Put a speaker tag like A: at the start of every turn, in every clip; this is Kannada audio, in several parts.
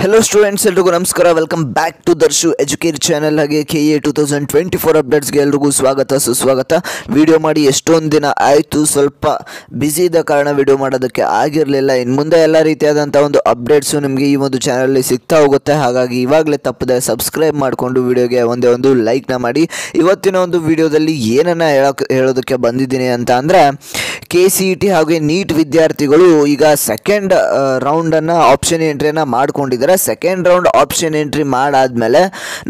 A: हेलो स्टूडेंट्स एल्रिಗೂ ನಮಸ್ಕಾರ welcome back to Darshu Educare channel ಹಾಗೆ KA 2024 ಅಪ್ಡೇಟ್ಸ್ ಗೆ ಎಲ್ರಿಗೂ ಸ್ವಾಗತ ಸುಸ್ವಾಗತ ವಿಡಿಯೋ ಮಾಡಿ ಎಷ್ಟೊಂದು ದಿನ ಆಯಿತು ಸ್ವಲ್ಪ ಬಿಸಿ ಇದ್ದ ಕಾರಣ ವಿಡಿಯೋ ಮಾಡೋದಕ್ಕೆ ಆಗಿರಲಿಲ್ಲ ಇನ್ನು ಮುಂದೆ ಎಲ್ಲ ರೀತಿಯಾದಂತ ಒಂದು ಅಪ್ಡೇಟ್ಸ್ ನಿಮಗೆ ಈ ಒಂದು ಚಾನೆಲ್ ಅಲ್ಲಿ ಸಿಗ್ತಾ ಹೋಗುತ್ತೆ ಹಾಗಾಗಿ ಇವಾಗಲೇ ತಪ್ಪದೆ ಸಬ್ಸ್ಕ್ರೈಬ್ ಮಾಡಿಕೊಂಡು ವಿಡಿಯೋಗೆ ಒಂದೇ ಒಂದು ಲೈಕ್ ನ ಮಾಡಿ ಇವತ್ತಿನ ಒಂದು ವಿಡಿಯೋದಲ್ಲಿ ಏನನ್ನ ಹೇಳೋದಕ್ಕೆ ಬಂದಿದ್ದೀನಿ ಅಂತ ಅಂದ್ರೆ KCET ಹಾಗೆ ನೀಟ್ ವಿದ್ಯಾರ್ಥಿಗಳು ಈಗ ಸೆಕೆಂಡ್ ರೌಂಡ್ ಅನ್ನು ಆಪ್ಷನ್ ಎಂಟ್ರಿಯನ್ನು ಮಾಡಿಕೊಂಡಿದ್ದಾರೆ ಸೆಕೆಂಡ್ ರೌಂಡ್ ಆಪ್ಷನ್ ಎಂಟ್ರಿ ಮಾಡಾದ್ಮೇಲೆ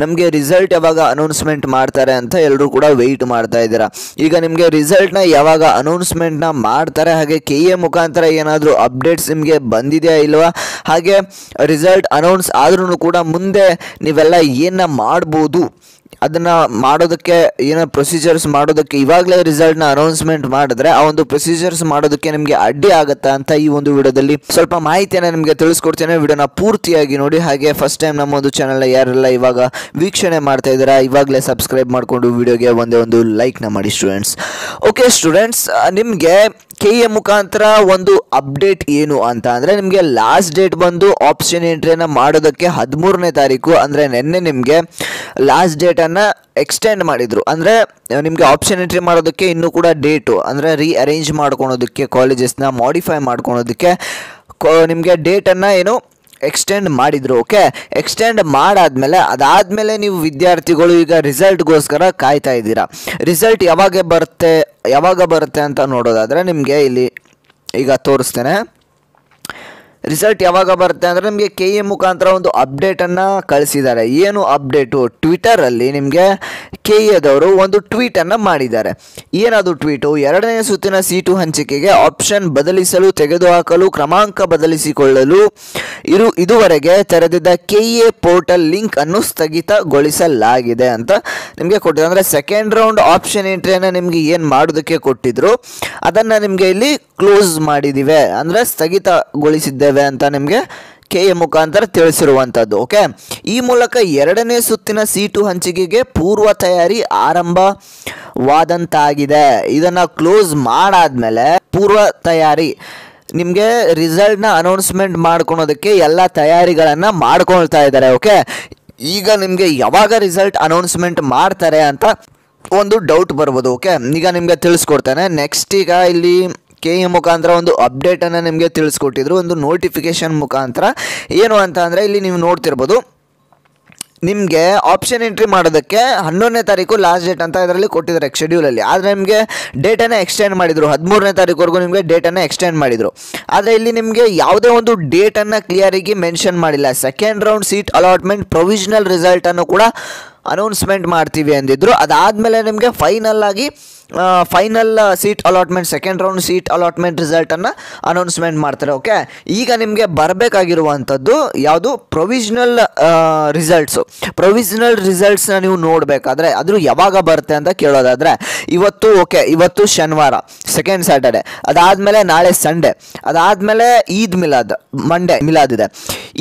A: ನಮಗೆ ರಿಸಲ್ಟ್ ಯಾವಾಗ ಅನೌನ್ಸ್ಮೆಂಟ್ ಮಾಡ್ತಾರೆ ಅಂತ ಎಲ್ಲರೂ ಕೂಡ ವೆಯ್ಟ್ ಮಾಡ್ತಾ ಇದ್ದೀರಾ ಈಗ ನಿಮಗೆ ರಿಸಲ್ಟ್ನ ಯಾವಾಗ ಅನೌನ್ಸ್ಮೆಂಟ್ನ ಮಾಡ್ತಾರೆ ಹಾಗೆ KA ಮುಖಾಂತರ ಏನಾದರೂ ಅಪ್ಡೇಟ್ಸ್ ನಿಮಗೆ ಬಂದಿದೆಯಾ ಇಲ್ವಾ ಹಾಗೆ ರಿಸಲ್ಟ್ ಅನೌನ್ಸ್ ಆದ್ರೂ ಕೂಡ ಮುಂದೆ ನೀವೆಲ್ಲ ಏನ ಮಾಡ್ಬೋದು ಅದನ್ನ ಮಾಡೋದಕ್ಕೆ ಏನೋ ಪ್ರೊಸೀಜರ್ಸ್ ಮಾಡೋದಕ್ಕೆ ಇವಾಗಲೇ ರಿಸಲ್ಟ್ನ ಅನೌನ್ಸ್ಮೆಂಟ್ ಮಾಡಿದ್ರೆ ಆ ಒಂದು ಪ್ರೊಸೀಜರ್ಸ್ ಮಾಡೋದಕ್ಕೆ ನಿಮಗೆ ಅಡ್ಡಿ ಆಗುತ್ತಾ ಅಂತ ಈ ಒಂದು ವಿಡಿಯೋದಲ್ಲಿ ಸ್ವಲ್ಪ ಮಾಹಿತಿಯನ್ನು ನಿಮಗೆ ತಿಳಿಸ್ಕೊಡ್ತೇನೆ ವಿಡಿಯೋನ ಪೂರ್ತಿಯಾಗಿ ನೋಡಿ ಹಾಗೆ ಫಸ್ಟ್ ಟೈಮ್ ನಮ್ಮ ಒಂದು ಚಾನಲ್ನ ಯಾರೆಲ್ಲ ಇವಾಗ ವೀಕ್ಷಣೆ ಮಾಡ್ತಾ ಇದ್ದೀರಾ ಇವಾಗಲೇ ಸಬ್ಸ್ಕ್ರೈಬ್ ಮಾಡಿಕೊಂಡು ವಿಡಿಯೋಗೆ ಒಂದೇ ಒಂದು ಲೈಕ್ನ ಮಾಡಿ ಸ್ಟೂಡೆಂಟ್ಸ್ ಓಕೆ ಸ್ಟೂಡೆಂಟ್ಸ್ ನಿಮಗೆ KA ಮುಖಾಂತರ ಒಂದು ಅಪ್ಡೇಟ್ ಏನು ಅಂತ ಅಂದರೆ ನಿಮಗೆ ಲಾಸ್ಟ್ ಡೇಟ್ ಬಂದು ಆಪ್ಷನ್ ಎಂಟ್ರಿಯನ್ನು ಮಾಡೋದಕ್ಕೆ 13ನೇ ತಾರೀಕು ಅಂದರೆ ನಿನ್ನೆ ನಿಮಗೆ ಲಾಸ್ಟ್ ಡೇಟನ್ನು ಎಕ್ಸ್ಟೆಂಡ್ ಮಾಡಿದರು ಅಂದರೆ ನಿಮಗೆ ಆಪ್ಷನ್ ಎಂಟ್ರಿ ಮಾಡೋದಕ್ಕೆ ಇನ್ನೂ ಕೂಡ ಡೇಟು ಅಂದರೆ ರೀಅರೇಂಜ್ ಮಾಡ್ಕೊಳೋದಕ್ಕೆ ಕಾಲೇಜಸ್ನ ಮಾಡಿಫೈ ಮಾಡ್ಕೊಳೋದಕ್ಕೆ ನಿಮಗೆ ಡೇಟನ್ನು ಏನು ಎಕ್ಸ್ಟೆಂಡ್ ಮಾಡಿದ್ರು ಓಕೆ ಎಕ್ಸ್ಟೆಂಡ್ ಅದಾದಮೇಲೆ ನೀವು ವಿದ್ಯಾರ್ಥಿಗಳು ಈಗ ರಿಸಲ್ಟ್ಗೋಸ್ಕರ ಕಾಯ್ತಾ ಇದ್ದೀರಾ ರಿಸಲ್ಟ್ ಯಾವಾಗ ಬರುತ್ತೆ ಅಂತ ನೋಡೋದಾದರೆ ನಿಮಗೆ ಇಲ್ಲಿ ಈಗ ತೋರಿಸ್ತೇನೆ ರಿಸಲ್ಟ್ ಯಾವಾಗ ಬರುತ್ತೆ ಅಂದರೆ ನಿಮಗೆ KA ಮುಖಾಂತರ ಒಂದು ಅಪ್ಡೇಟನ್ನು ಕಳಿಸಿದ್ದಾರೆ ಏನು ಅಪ್ಡೇಟು ಟ್ವಿಟರಲ್ಲಿ ನಿಮಗೆ KAದವರು ಒಂದು ಟ್ವೀಟನ್ನು ಮಾಡಿದ್ದಾರೆ ಏನದು ಟ್ವೀಟು 2ನೇ ಸುತ್ತಿನ ಸೀಟು ಹಂಚಿಕೆಗೆ ಆಪ್ಷನ್ ಬದಲಿಸಲು ತೆಗೆದುಹಾಕಲು ಕ್ರಮಾಂಕ ಬದಲಿಸಿಕೊಳ್ಳಲು ಇದುವರೆಗೆ ತೆರೆದಿದ್ದ KA ಪೋರ್ಟಲ್ ಲಿಂಕ್ ಅನ್ನು ಸ್ಥಗಿತಗೊಳಿಸಲಾಗಿದೆ ಅಂತ ನಿಮಗೆ ಕೊಟ್ಟಿದ್ದಾರೆ ಅಂದರೆ ಸೆಕೆಂಡ್ ರೌಂಡ್ ಆಪ್ಷನ್ ಎಂಟ್ರಿಯನ್ನು ನಿಮಗೆ ಏನು ಮಾಡೋದಕ್ಕೆ ಕೊಟ್ಟಿದ್ರು ಅದನ್ನು ನಿಮಗೆ ಇಲ್ಲಿ ಕ್ಲೋಸ್ ಮಾಡಿದ್ದೀವಿ ಅಂದರೆ ಸ್ಥಗಿತಗೊಳಿಸಿದ್ದೇವೆ ಅಂತ ನಿಮಗೆ KA ಮುಖಾಂತರ ತಿಳಿಸಿರುವಂಥದ್ದು ಓಕೆ ಈ ಮೂಲಕ 2ನೇ ಸುತ್ತಿನ ಸೀಟು ಹಂಚಿಕೆಗೆ ಪೂರ್ವ ತಯಾರಿ ಆರಂಭವಾದಂತಾಗಿದೆ ಇದನ್ನು ಕ್ಲೋಸ್ ಮಾಡಾದ್ಮೇಲೆ ಪೂರ್ವ ತಯಾರಿ ನಿಮಗೆ ರಿಸಲ್ಟ್ನ ಅನೌನ್ಸ್ಮೆಂಟ್ ಮಾಡ್ಕೊಳೋದಕ್ಕೆ ಎಲ್ಲ ತಯಾರಿಗಳನ್ನು ಮಾಡ್ಕೊಳ್ತಾ ಇದ್ದಾರೆ ಓಕೆ ಈಗ ನಿಮಗೆ ಯಾವಾಗ ರಿಸಲ್ಟ್ ಅನೌನ್ಸ್ಮೆಂಟ್ ಮಾಡ್ತಾರೆ ಅಂತ ಒಂದು ಡೌಟ್ ಬರ್ಬೋದು ಓಕೆ ಈಗ ನಿಮಗೆ ತಿಳಿಸ್ಕೊಡ್ತೇನೆ ನೆಕ್ಸ್ಟ್ ಈಗ ಇಲ್ಲಿ KA ಮುಖಾಂತರ ಒಂದು ಅಪ್ಡೇಟನ್ನು ನಿಮಗೆ ತಿಳಿಸ್ಕೊಟ್ಟಿದ್ರು ಒಂದು ನೋಟಿಫಿಕೇಶನ್ ಮುಖಾಂತರ ಏನು ಅಂತ ಅಂದರೆ ಇಲ್ಲಿ ನೀವು ನೋಡ್ತಿರ್ಬೋದು ನಿಮಗೆ ಆಪ್ಷನ್ ಎಂಟ್ರಿ ಮಾಡೋದಕ್ಕೆ 11ನೇ ತಾರೀಕು ಲಾಸ್ಟ್ ಡೇಟ್ ಅಂತ ಇದರಲ್ಲಿ ಕೊಟ್ಟಿದ್ದಾರೆ ಶೆಡ್ಯೂಲಲ್ಲಿ ಆದರೆ ನಿಮಗೆ ಡೇಟನ್ನು ಎಕ್ಸ್ಟೆಂಡ್ ಮಾಡಿದರು 13ನೇ ತಾರೀಕುವರೆಗೂ ನಿಮಗೆ ಡೇಟನ್ನು ಎಕ್ಸ್ಟೆಂಡ್ ಮಾಡಿದರು ಆದರೆ ಇಲ್ಲಿ ನಿಮಗೆ ಯಾವುದೇ ಒಂದು ಡೇಟನ್ನು ಕ್ಲಿಯರಾಗಿ ಮೆನ್ಷನ್ ಮಾಡಿಲ್ಲ second round seat allotment provisional ರಿಸಲ್ಟನ್ನು ಕೂಡ ಅನೌನ್ಸ್ಮೆಂಟ್ ಮಾಡ್ತೀವಿ ಅಂದಿದ್ರು ಅದಾದಮೇಲೆ ನಿಮಗೆ final seat allotment second round seat allotment ರಿಸಲ್ಟನ್ನು ಅನೌನ್ಸ್ಮೆಂಟ್ ಮಾಡ್ತಾರೆ ಓಕೆ ಈಗ ನಿಮಗೆ ಬರಬೇಕಾಗಿರುವಂಥದ್ದು ಯಾವುದು ಪ್ರೊವಿಷನಲ್ ರಿಸಲ್ಟ್ಸ್ನ ನೀವು ನೋಡಬೇಕಾದ್ರೆ ಅದು ಯಾವಾಗ ಬರುತ್ತೆ ಅಂತ ಕೇಳೋದಾದರೆ ಇವತ್ತು ಶನಿವಾರ ಸೆಕೆಂಡ್ ಸ್ಯಾಟರ್ಡೆ ಅದಾದಮೇಲೆ ನಾಳೆ ಸಂಡೇ ಅದಾದಮೇಲೆ ಈದ್ ಮಂಡೇ ಮಿಲಾದ್ ಇದೆ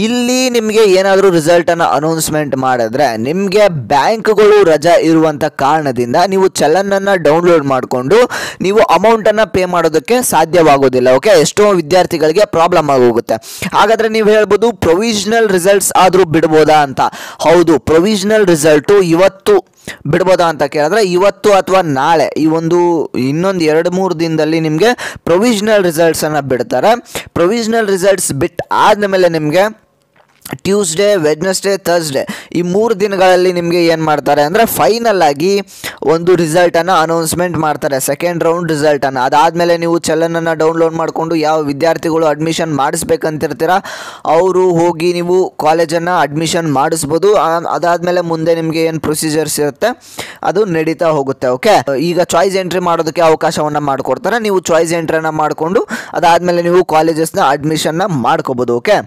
A: ಇಲ್ಲಿ ನಿಮಗೆ ಏನಾದರೂ ರಿಸಲ್ಟನ್ನು ಅನೌನ್ಸ್ಮೆಂಟ್ ಮಾಡಿದ್ರೆ ನಿಮಗೆ ಬ್ಯಾಂಕ್ಗಳು ರಜಾ ಇರುವಂಥ ಕಾರಣದಿಂದ ನೀವು ಚಲನನ್ನು ಡೌನ್ಲೋಡ್ ಮಾಡಿಕೊಂಡು ನೀವು ಅಮೌಂಟನ್ನು ಪೇ ಮಾಡೋದಕ್ಕೆ ಸಾಧ್ಯವಾಗೋದಿಲ್ಲ ಓಕೆ ಎಷ್ಟೋ ವಿದ್ಯಾರ್ಥಿಗಳಿಗೆ ಪ್ರಾಬ್ಲಮ್ ಆಗೋಗುತ್ತೆ ಹಾಗಾದರೆ ನೀವು ಹೇಳ್ಬೋದು ಪ್ರೊವಿಷನಲ್ ರಿಸಲ್ಟ್ಸ್ ಆದರೂ ಬಿಡ್ಬೋದಾ ಅಂತ ಹೌದು ಪ್ರೊವಿಷನಲ್ ರಿಸಲ್ಟು ಇವತ್ತು ಬಿಡ್ಬೋದಾ ಅಂತ ಕೇಳಿದ್ರೆ ಇವತ್ತು ಅಥವಾ ನಾಳೆ ಈ ಇನ್ನೊಂದು 2-3 ದಿನದಲ್ಲಿ ನಿಮಗೆ ಪ್ರೊವಿಷನಲ್ ರಿಸಲ್ಟ್ಸನ್ನು ಬಿಡ್ತಾರೆ ಪ್ರೊವಿಷನಲ್ ರಿಸಲ್ಟ್ಸ್ ಬಿಟ್ಟು ಆದಮೇಲೆ ನಿಮಗೆ ಟ್ಯೂಸ್ಡೇ ವೆಡ್ನೆಸ್ಡೇ ಥರ್ಸ್ಡೇ ಈ 3 ದಿನಗಳಲ್ಲಿ ನಿಮಗೆ ಏನು ಮಾಡ್ತಾರೆ ಅಂದರೆ ಫೈನಲ್ ಆಗಿ ಒಂದು ರಿಸಲ್ಟನ್ನು ಅನೌನ್ಸ್ಮೆಂಟ್ ಮಾಡ್ತಾರೆ ಸೆಕೆಂಡ್ ರೌಂಡ್ ರಿಸಲ್ಟನ್ನು ಅದಾದಮೇಲೆ ನೀವು ಚಲನನ್ನು ಡೌನ್ಲೋಡ್ ಮಾಡಿಕೊಂಡು ಯಾವ ವಿದ್ಯಾರ್ಥಿಗಳು ಅಡ್ಮಿಷನ್ ಮಾಡಿಸ್ಬೇಕಂತಿರ್ತೀರ ಅವರು ಹೋಗಿ ನೀವು ಕಾಲೇಜನ್ನು ಅಡ್ಮಿಷನ್ ಮಾಡಿಸ್ಬೋದು ಅದಾದಮೇಲೆ ಮುಂದೆ ನಿಮಗೆ ಏನು ಪ್ರೊಸೀಜರ್ಸ್ ಇರುತ್ತೆ ಅದು ನಡೀತಾ ಹೋಗುತ್ತೆ ಓಕೆ ಈಗ ಚಾಯ್ಸ್ ಎಂಟ್ರಿ ಮಾಡೋದಕ್ಕೆ ಅವಕಾಶವನ್ನು ಮಾಡಿಕೊಡ್ತಾರೆ ನೀವು ಚಾಯ್ಸ್ ಎಂಟ್ರಿಯನ್ನು ಮಾಡಿಕೊಂಡು ಅದಾದಮೇಲೆ ನೀವು ಕಾಲೇಜಸ್ನ ಅಡ್ಮಿಷನ್ನ ಮಾಡ್ಕೋಬೋದು ಓಕೆ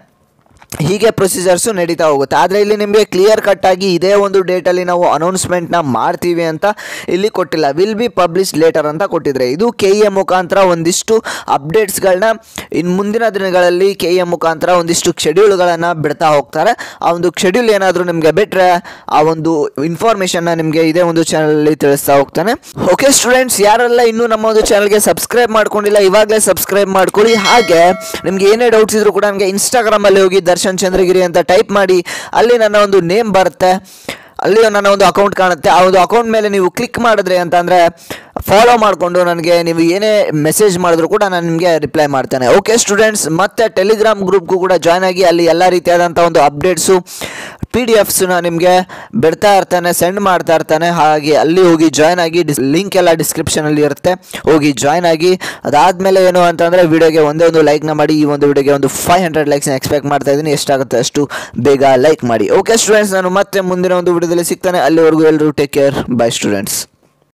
A: ಹೀಗೆ ಪ್ರೊಸೀಜರ್ಸು ನಡೀತಾ ಹೋಗುತ್ತೆ ಆದರೆ ಇಲ್ಲಿ ನಿಮಗೆ ಕ್ಲಿಯರ್ ಕಟ್ ಆಗಿ ಇದೇ ಒಂದು ಡೇಟಲ್ಲಿ ನಾವು ಅನೌನ್ಸ್ಮೆಂಟ್ನ ಮಾಡ್ತೀವಿ ಅಂತ ಇಲ್ಲಿ ಕೊಟ್ಟಿಲ್ಲ ವಿಲ್ ಬಿ ಪಬ್ಲಿಷ್ ಲೇಟರ್ ಅಂತ ಕೊಟ್ಟಿದ್ರೆ ಇದು KA ಮುಖಾಂತರ ಒಂದಿಷ್ಟು ಅಪ್ಡೇಟ್ಸ್ಗಳನ್ನ ಇನ್ನು ಮುಂದಿನ ದಿನಗಳಲ್ಲಿ KA ಮುಖಾಂತರ ಒಂದಿಷ್ಟು ಶೆಡ್ಯೂಲ್ಗಳನ್ನು ಬಿಡ್ತಾ ಹೋಗ್ತಾರೆ ಆ ಒಂದು ಶೆಡ್ಯೂಲ್ ಏನಾದರೂ ನಿಮಗೆ ಬಿಟ್ಟರೆ ಆ ಒಂದು ಇನ್ಫಾರ್ಮೇಷನ್ನ ನಿಮಗೆ ಇದೇ ಒಂದು ಚಾನಲಲ್ಲಿ ತಿಳಿಸ್ತಾ ಹೋಗ್ತಾನೆ ಓಕೆ ಸ್ಟೂಡೆಂಟ್ಸ್ ಯಾರೆಲ್ಲ ಇನ್ನೂ ನಮ್ಮ ಒಂದು ಚಾನಲ್ಗೆ ಸಬ್ಸ್ಕ್ರೈಬ್ ಮಾಡ್ಕೊಂಡಿಲ್ಲ ಇವಾಗಲೇ ಸಬ್ಸ್ಕ್ರೈಬ್ ಮಾಡ್ಕೊಳ್ಳಿ ಹಾಗೆ ನಿಮಗೆ ಏನೇ ಡೌಟ್ಸ್ ಇದ್ರೂ ಕೂಡ ನನಗೆ ಇನ್ಸ್ಟಾಗ್ರಾಮಲ್ಲಿ ಹೋಗಿ ದರ್ಶನ್ ಎಜುಕೇಷನ್ ಚಂದ್ರಗಿರಿ ಅಂತ ಟೈಪ್ ಮಾಡಿ. ಅಲ್ಲಿ ನನ್ನ ಒಂದು ನೇಮ್ ಬರುತ್ತೆ, ಅಲ್ಲಿ ನನ್ನ ಒಂದು ಅಕೌಂಟ್ ಕಾಣುತ್ತೆ. ಆ ಒಂದು ಅಕೌಂಟ್ ಮೇಲೆ ನೀವು ಕ್ಲಿಕ್ ಮಾಡಿದ್ರೆ ಅಂತ ಅಂದರೆ ಫಾಲೋ ಮಾಡಿಕೊಂಡು ನನಗೆ ನೀವು ಏನೇ ಮೆಸೇಜ್ ಮಾಡಿದ್ರು ಕೂಡ ನಾನು ನಿಮಗೆ ರಿಪ್ಲೈ ಮಾಡ್ತೇನೆ. ಓಕೆ ಸ್ಟೂಡೆಂಟ್ಸ್, ಮತ್ತು ಟೆಲಿಗ್ರಾಮ್ ಗ್ರೂಪ್ಗೂ ಕೂಡ ಜಾಯ್ನ್ ಆಗಿ. ಅಲ್ಲಿ ಎಲ್ಲ ರೀತಿಯಾದಂಥ ಒಂದು ಅಪ್ಡೇಟ್ಸು PDF ನಿಮಗೆ ಬಿಡ್ತಾ ಇರ್ತಾನೆ, ಸೆಂಡ್ ಮಾಡ್ತಾ ಇರ್ತಾನೆ. ಹಾಗೆ ಅಲ್ಲಿ ಹೋಗಿ ಜಾಯ್ನ್ ಆಗಿ. ಲಿಂಕ್ ಎಲ್ಲ ಡಿಸ್ಕ್ರಿಪ್ಷನಲ್ಲಿ ಇರುತ್ತೆ, ಹೋಗಿ ಜಾಯ್ನ್ ಆಗಿ. ಅದಾದಮೇಲೆ ಏನು ಅಂತಂದರೆ ವಿಡಿಯೋಗೆ ಒಂದೇ ಒಂದು ಲೈಕ್ನ ಮಾಡಿ. ಈ ಒಂದು ವಿಡಿಯೋಗೆ ಒಂದು 500 ಲೈಕ್ಸ್ನ ಎಕ್ಸ್ಪೆಕ್ಟ್ ಮಾಡ್ತಾ ಇದ್ದೀನಿ. ಎಷ್ಟಾಗುತ್ತೆ ಅಷ್ಟು ಬೇಗ ಲೈಕ್ ಮಾಡಿ. ಓಕೆ ಸ್ಟೂಡೆಂಟ್ಸ್, ನಾನು ಮತ್ತೆ ಮುಂದಿನ ಒಂದು ವಿಡಿಯೋದಲ್ಲಿ ಸಿಗ್ತಾನೆ. ಅಲ್ಲಿವರೆಗೂ ಎಲ್ಲರೂ ಟೇಕ್ ಕೇರ್. By students.